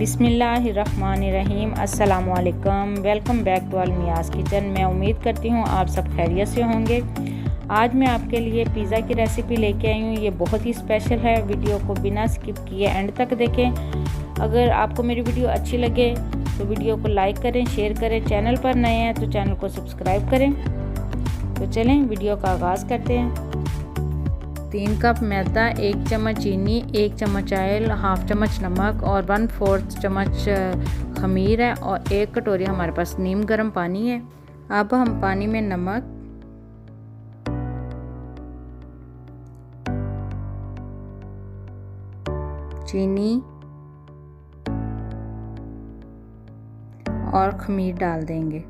बिस्मिल्लाहिर्रहमानिर्रहीम। अस्सलामुअलैकुम। Welcome back to Almiyaz kitchen. मैं उम्मीद करती हूँ आप सब खैरियत से होंगे। आज मैं आपके लिए पिज़्ज़ा की रेसिपी लेके आई हूँ। ये बहुत ही स्पेशल है। वीडियो को बिना स्किप किए एंड तक देखें। अगर आपको मेरी वीडियो अच्छी लगे तो वीडियो को लाइक करें, शेयर करें। चैनल पर नए हैं तो चैनल को सब्सक्राइब करें। तो चलें वीडियो का आगाज़ करते हैं। 3 कप मैदा, 1 चम्मच चीनी, 1 चम्मच ऑयल, हाफ चम्मच नमक और 1/4 चम्मच खमीर है और 1 कटोरी हमारे पास नीम गर्म पानी है। अब हम पानी में नमक, चीनी और खमीर डाल देंगे।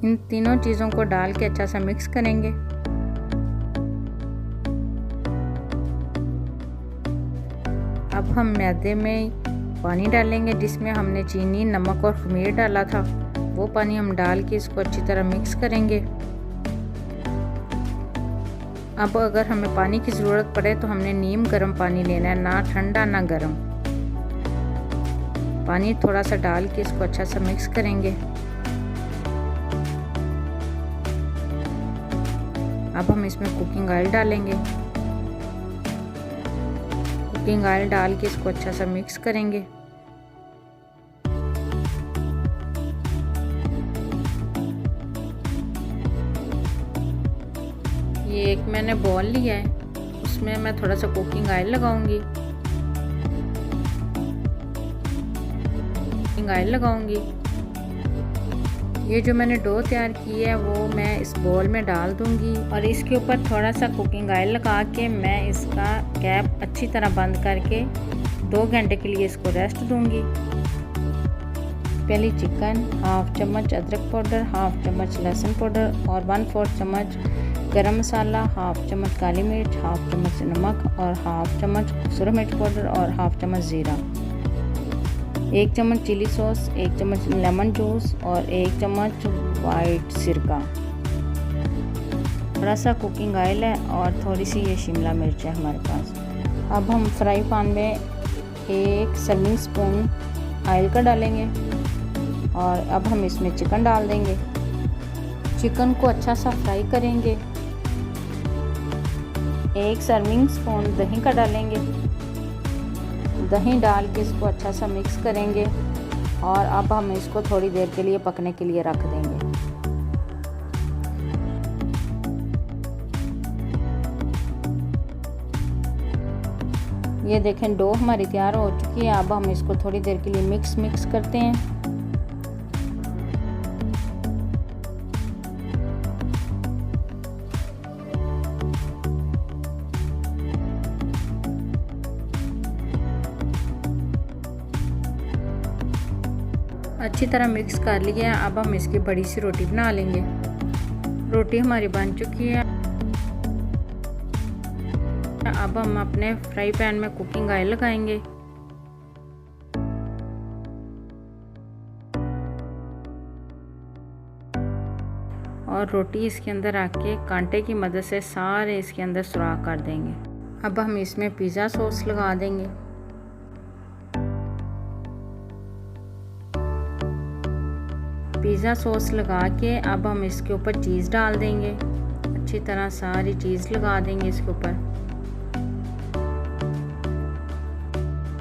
इन तीनों चीज़ों को डाल के अच्छा सा मिक्स करेंगे। अब हम मैदे में पानी डालेंगे जिसमें हमने चीनी, नमक और खमीर डाला था। वो पानी हम डाल के इसको अच्छी तरह मिक्स करेंगे। अब अगर हमें पानी की ज़रूरत पड़े तो हमने नीम गर्म पानी लेना है, ना ठंडा ना गर्म। पानी थोड़ा सा डाल के इसको अच्छा सा मिक्स करेंगे। अब हम इसमें कुकिंग ऑयल डालेंगे। कुकिंग ऑयल डाल के इसको अच्छा सा मिक्स करेंगे। ये एक मैंने बॉल लिया है, उसमें मैं थोड़ा सा कुकिंग ऑयल लगाऊंगी। कुकिंग ऑयल लगाऊंगी। ये जो मैंने डो तैयार की है वो मैं इस बॉल में डाल दूंगी और इसके ऊपर थोड़ा सा कुकिंग ऑयल लगा के मैं इसका कैप अच्छी तरह बंद करके 2 घंटे के लिए इसको रेस्ट दूंगी। पहले चिकन, हाफ चम्मच अदरक पाउडर, हाफ चम्मच लहसुन पाउडर और 1/4 चम्मच गरम मसाला, हाफ चम्मच काली मिर्च, हाफ चम्मच नमक और हाफ चम्मच कसूरी मिर्च पाउडर और हाफ चम्मच ज़ीरा, 1 चम्मच चिली सॉस, 1 चम्मच लेमन जूस और 1 चम्मच वाइट सिरका। थोड़ा सा कुकिंग ऑयल है और थोड़ी सी ये शिमला मिर्च है हमारे पास। अब हम फ्राई पैन में 1 सर्विंग स्पून ऑयल का डालेंगे और अब हम इसमें चिकन डाल देंगे। चिकन को अच्छा सा फ्राई करेंगे। 1 सर्विंग स्पून दही का डालेंगे। दही डाल के इसको अच्छा सा मिक्स करेंगे और अब हम इसको थोड़ी देर के लिए पकने के लिए रख देंगे। ये देखें डो हमारी तैयार हो चुकी है। अब हम इसको थोड़ी देर के लिए मिक्स करते हैं। अच्छी तरह मिक्स कर लिया है। अब हम इसकी बड़ी सी रोटी बना लेंगे। रोटी हमारी बन चुकी है। अब हम अपने फ्राई पैन में कुकिंग ऑयल लगाएंगे और रोटी इसके अंदर आके कांटे की मदद से सारे इसके अंदर सुराख कर देंगे। अब हम इसमें पिज़्ज़ा सॉस लगा देंगे। पिज़्ज़ा सॉस लगा के अब हम इसके ऊपर चीज़ डाल देंगे। अच्छी तरह सारी चीज़ लगा देंगे इसके ऊपर।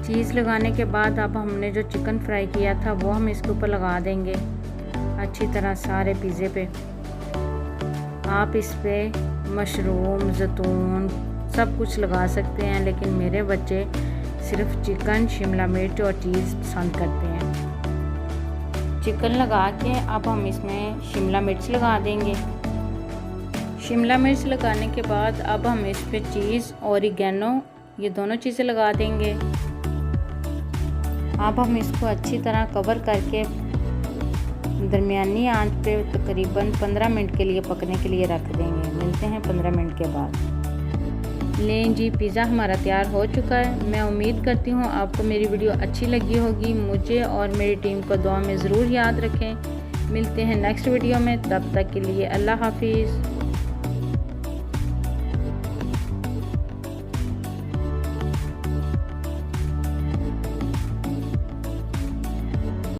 चीज़ लगाने के बाद अब हमने जो चिकन फ्राई किया था वो हम इसके ऊपर लगा देंगे अच्छी तरह सारे पिज़्ज़े पे। आप इस पे मशरूम, जैतून सब कुछ लगा सकते हैं, लेकिन मेरे बच्चे सिर्फ चिकन, शिमला मिर्च और चीज़ पसंद करते हैं। चिकन लगा के अब हम इसमें शिमला मिर्च लगा देंगे। शिमला मिर्च लगाने के बाद अब हम इस पे चीज़, ऑरिगेनो, ये दोनों चीज़ें लगा देंगे। अब हम इसको अच्छी तरह कवर करके दरमियानी आंच पे तकरीबन 15 मिनट के लिए पकने के लिए रख देंगे। मिलते हैं 15 मिनट के बाद। लें जी, पिज़्ज़ा हमारा तैयार हो चुका है। मैं उम्मीद करती हूँ आपको मेरी वीडियो अच्छी लगी होगी। मुझे और मेरी टीम को दुआ में ज़रूर याद रखें। मिलते हैं नेक्स्ट वीडियो में, तब तक के लिए अल्लाह हाफिज़।